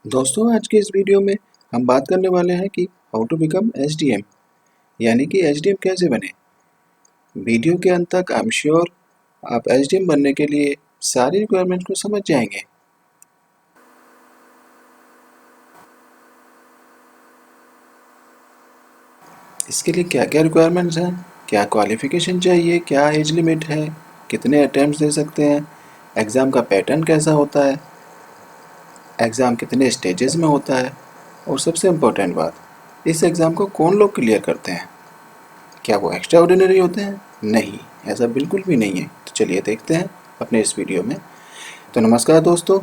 दोस्तों, आज के इस वीडियो में हम बात करने वाले हैं कि हाउ टू बिकम एसडीएम, यानी कि एसडीएम कैसे बने। वीडियो के अंत तक आई एम श्योर आप एसडीएम बनने के लिए सारी रिक्वायरमेंट को समझ जाएंगे। इसके लिए क्या क्या रिक्वायरमेंट्स हैं, क्या क्वालिफिकेशन चाहिए, क्या एज लिमिट है, कितने अटैम्प्ट्स दे सकते हैं, एग्ज़ाम का पैटर्न कैसा होता है, एग्ज़ाम कितने स्टेजेस में होता है, और सबसे इम्पोर्टेंट बात, इस एग्ज़ाम को कौन लोग क्लियर करते हैं। क्या वो एक्स्ट्रा ऑर्डिनरी होते हैं? नहीं, ऐसा बिल्कुल भी नहीं है। तो चलिए देखते हैं अपने इस वीडियो में। तो नमस्कार दोस्तों,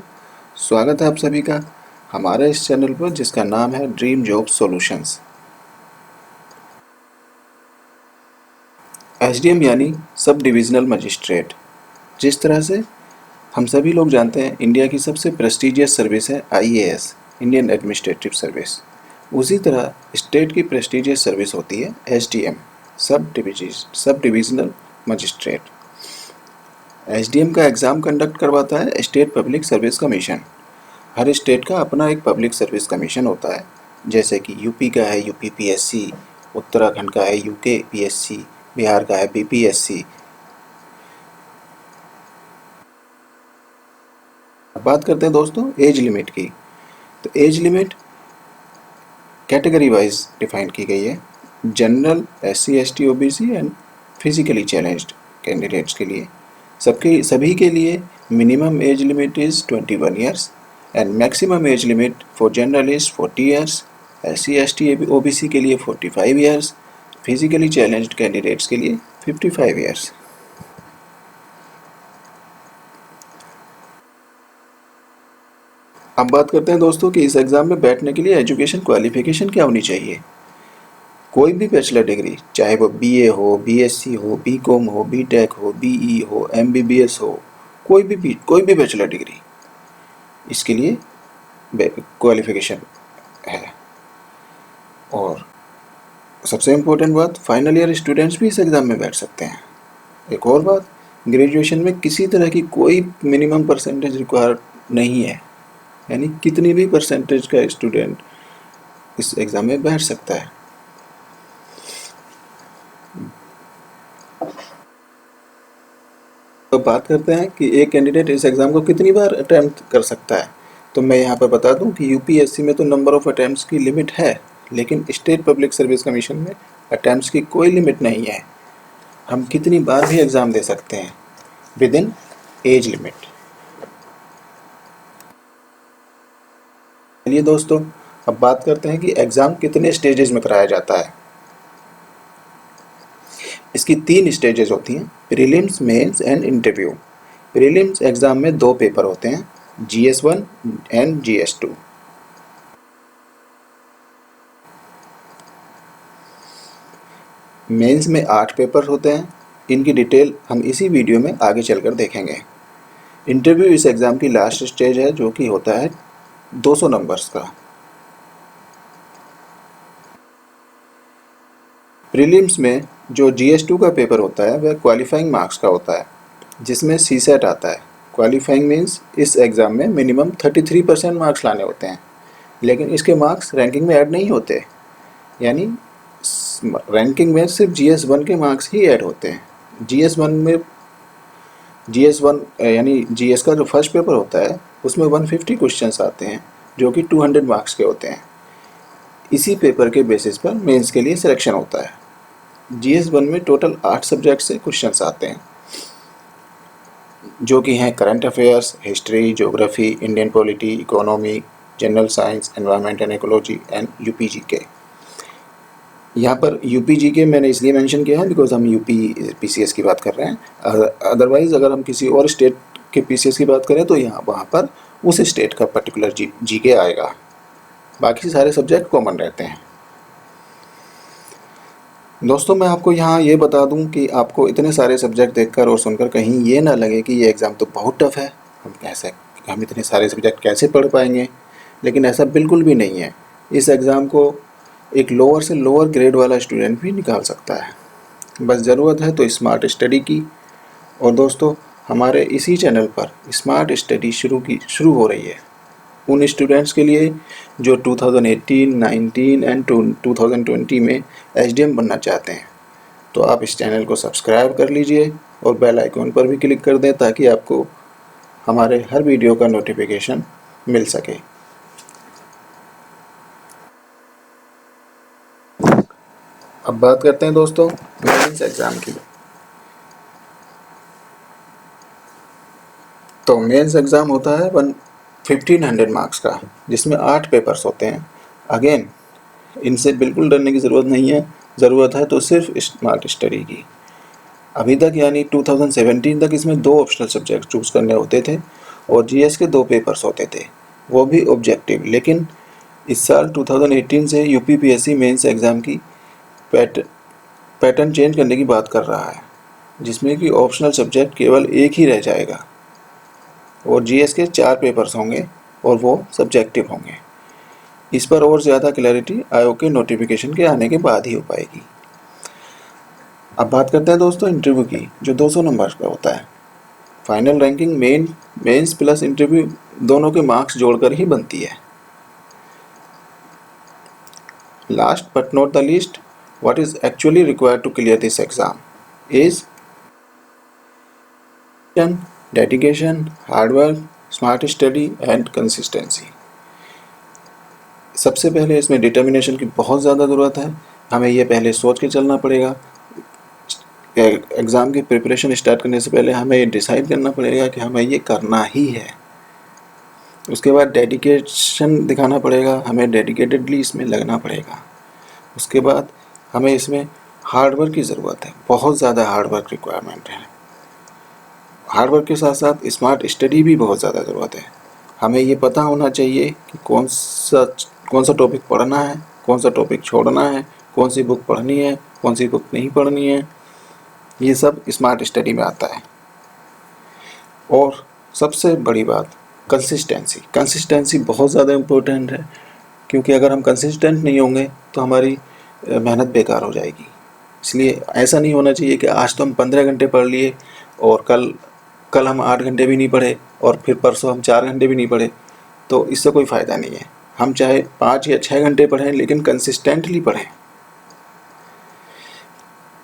स्वागत है आप सभी का हमारे इस चैनल पर जिसका नाम है ड्रीम जॉब सॉल्यूशंस। एसडीएम यानी सब डिविजनल मजिस्ट्रेट। जिस तरह से हम सभी लोग जानते हैं इंडिया की सबसे प्रेस्टिजियस सर्विस है आईएएस, इंडियन एडमिनिस्ट्रेटिव सर्विस। उसी तरह स्टेट की प्रेस्टिजियस सर्विस होती है SDM, sub divisional magistrate. SDM का एग्ज़ाम कंडक्ट करवाता है स्टेट पब्लिक सर्विस कमीशन। हर स्टेट का अपना एक पब्लिक सर्विस कमीशन होता है, जैसे कि यूपी का है यूपी पीएससी, उत्तराखंड का है यूके पीएससी, बिहार का है बीपीएससी। अब बात करते हैं दोस्तों एज लिमिट की। तो age limit category wise define की गई है। General, SC ST OBC and physically challenged candidates के लिए, सभी के लिए minimum age limit is 21 years and maximum age limit for general is 40 years, SC ST OBC के लिए 45 ईयर्स, फिजिकली चैलेंज्ड कैंडिडेट्स के लिए 55 ईयर्स। अब बात करते हैं दोस्तों कि इस एग्ज़ाम में बैठने के लिए एजुकेशन क्वालिफिकेशन क्या होनी चाहिए। कोई भी बैचलर डिग्री, चाहे वो बीए हो, बीएससी हो, बीकॉम हो, बीटेक हो, बीई हो, एमबीबीएस हो, कोई भी बैचलर डिग्री, इसके लिए क्वालिफिकेशन है। और सबसे इम्पोर्टेंट बात, फाइनल ईयर स्टूडेंट्स भी इस एग्ज़ाम में बैठ सकते हैं। एक और बात, ग्रेजुएशन में किसी तरह की कोई मिनिमम परसेंटेज रिक्वायर नहीं है, यानी कितनी भी परसेंटेज का स्टूडेंट इस एग्ज़ाम में बैठ सकता है। तो बात करते हैं कि एक कैंडिडेट इस एग्ज़ाम को कितनी बार अटैम्प्ट कर सकता है। तो मैं यहाँ पर बता दूँ कि यूपीएससी में तो नंबर ऑफ़ अटैम्प्ट्स की लिमिट है, लेकिन स्टेट पब्लिक सर्विस कमीशन में अटैम्प्ट्स की कोई लिमिट नहीं है। हम कितनी बार भी एग्ज़ाम दे सकते हैं विद इन एज लिमिट। चलिए दोस्तों, अब बात करते हैं कि एग्ज़ाम कितने स्टेजेस में कराया जाता है। इसकी 3 स्टेजेस होती हैं, prelims, mains and interview. Prelims exam में 2 पेपर होते हैं, GS1 एंड GS2। मेंस में 8 पेपर होते हैं, इनकी डिटेल हम इसी वीडियो में आगे चलकर देखेंगे। इंटरव्यू इस एग्ज़ाम की लास्ट स्टेज है, जो कि होता है 200 नंबर्स का। प्रीलिम्स में जो GS2 का पेपर होता है वह क्वालिफाइंग मार्क्स का होता है, जिसमें CSAT आता है। क्वालिफाइंग मीन्स इस एग्ज़ाम में मिनिमम 33% मार्क्स लाने होते हैं, लेकिन इसके मार्क्स रैंकिंग में ऐड नहीं होते, यानी रैंकिंग में सिर्फ GS1 के मार्क्स ही ऐड होते हैं। GS1 यानी GS का जो फर्स्ट पेपर होता है उसमें 150 क्वेश्चंस आते हैं, जो कि 200 मार्क्स के होते हैं। इसी पेपर के बेसिस पर मेंस के लिए सिलेक्शन होता है। GS1 में टोटल 8 सब्जेक्ट से क्वेश्चंस आते हैं, जो कि हैं current affairs, history, geography, Indian polity, economy, general science, environment and ecology and UPGK। यहाँ पर UPGK मैंने इसलिए मेंशन किया है बिकॉज हम UP PCS की बात कर रहे हैं। अदरवाइज़ अगर हम किसी और स्टेट के PCS की बात करें तो वहाँ पर उस स्टेट का पर्टिकुलर GK आएगा। बाकी सारे सब्जेक्ट कॉमन रहते हैं। दोस्तों, मैं आपको यहाँ ये बता दूँ कि आपको इतने सारे सब्जेक्ट देखकर और सुनकर कहीं ये ना लगे कि ये एग्ज़ाम तो बहुत टफ है, हम इतने सारे सब्जेक्ट कैसे पढ़ पाएंगे। लेकिन ऐसा बिल्कुल भी नहीं है। इस एग्ज़ाम को एक लोअर से लोअर ग्रेड वाला स्टूडेंट भी निकाल सकता है, बस ज़रूरत है तो स्मार्ट स्टडी की। और दोस्तों, हमारे इसी चैनल पर स्मार्ट स्टडी शुरू हो रही है। उन स्टूडेंट्स के लिए जो 2018, 19 एंड 2020 में एसडीएम बनना चाहते हैं। तो आप इस चैनल को सब्सक्राइब कर लीजिए और बेल आइकॉन पर भी क्लिक कर दें ताकि आपको हमारे हर वीडियो का नोटिफिकेशन मिल सके। अब बात करते हैं दोस्तों मेंस एग्ज़ाम की। तो मेंस एग्ज़ाम होता है 1500 मार्क्स का, जिसमें 8 पेपर्स होते हैं। अगेन इनसे बिल्कुल डरने की ज़रूरत नहीं है, ज़रूरत है तो सिर्फ स्मार्ट स्टडी की। अभी तक यानी 2017 तक इसमें 2 ऑप्शनल सब्जेक्ट चूज़ करने होते थे और जीएस के 2 पेपर्स होते थे, वो भी ऑब्जेक्टिव। लेकिन इस साल 2018 से यूपीपीएससी मेंस एग्ज़ाम की पैटर्न चेंज करने की बात कर रहा है, जिसमें कि ऑप्शनल सब्जेक्ट केवल एक ही रह जाएगा और जीएस के 4 पेपर्स होंगे और वो सब्जेक्टिव होंगे। इस पर और ज़्यादा क्लैरिटी आयोग के नोटिफिकेशन के आने के बाद ही हो पाएगी। अब बात करते हैं दोस्तों इंटरव्यू की, जो 200 नंबर का होता है। Final ranking mains plus interview दोनों के मार्क्स जोड़कर ही बनती है। Last but not the least, what is actually required to clear this exam is dedication, hard work, smart study and consistency। सबसे पहले इसमें डिटर्मिनेशन की बहुत ज़्यादा ज़रूरत है। हमें ये पहले सोच के चलना पड़ेगा। एग्ज़ाम की प्रिपरेशन स्टार्ट करने से पहले हमें ये डिसाइड करना पड़ेगा कि हमें ये करना ही है। उसके बाद डेडिकेशन दिखाना पड़ेगा, हमें डेडिकेटेडली इसमें लगना पड़ेगा। उसके बाद हमें इसमें हार्ड वर्क की ज़रूरत है, बहुत ज़्यादा हार्ड वर्क रिक्वायरमेंट है। हार्ड वर्क के साथ साथ स्मार्ट स्टडी भी बहुत ज़्यादा ज़रूरत है। हमें ये पता होना चाहिए कि कौन सा टॉपिक पढ़ना है, कौन सा टॉपिक छोड़ना है, कौन सी बुक पढ़नी है, कौन सी बुक नहीं पढ़नी है। ये सब स्मार्ट स्टडी में आता है। और सबसे बड़ी बात कंसिस्टेंसी बहुत ज़्यादा इम्पोर्टेंट है, क्योंकि अगर हम कंसिस्टेंट नहीं होंगे तो हमारी मेहनत बेकार हो जाएगी। इसलिए ऐसा नहीं होना चाहिए कि आज तो हम 15 घंटे पढ़ लिए और कल हम 8 घंटे भी नहीं पढ़े और फिर परसों हम 4 घंटे भी नहीं पढ़े, तो इससे कोई फ़ायदा नहीं है। हम चाहे 5 या 6 घंटे पढ़ें लेकिन कंसिस्टेंटली पढ़ें।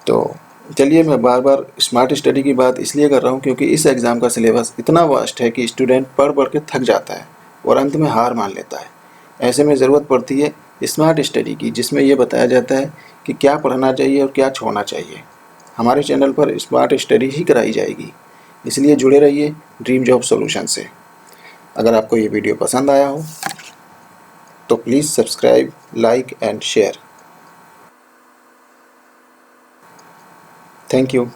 तो चलिए, मैं बार बार स्मार्ट स्टडी की बात इसलिए कर रहा हूँ क्योंकि इस एग्ज़ाम का सिलेबस इतना वास्ट है कि स्टूडेंट पढ़ के थक जाता है और अंत में हार मान लेता है। ऐसे में ज़रूरत पड़ती है स्मार्ट स्टडी की, जिसमें ये बताया जाता है कि क्या पढ़ना चाहिए और क्या छोड़ना चाहिए। हमारे चैनल पर स्मार्ट स्टडी ही कराई जाएगी, इसलिए जुड़े रहिए ड्रीम जॉब सॉल्यूशन से। अगर आपको ये वीडियो पसंद आया हो तो please subscribe, like and share. Thank you.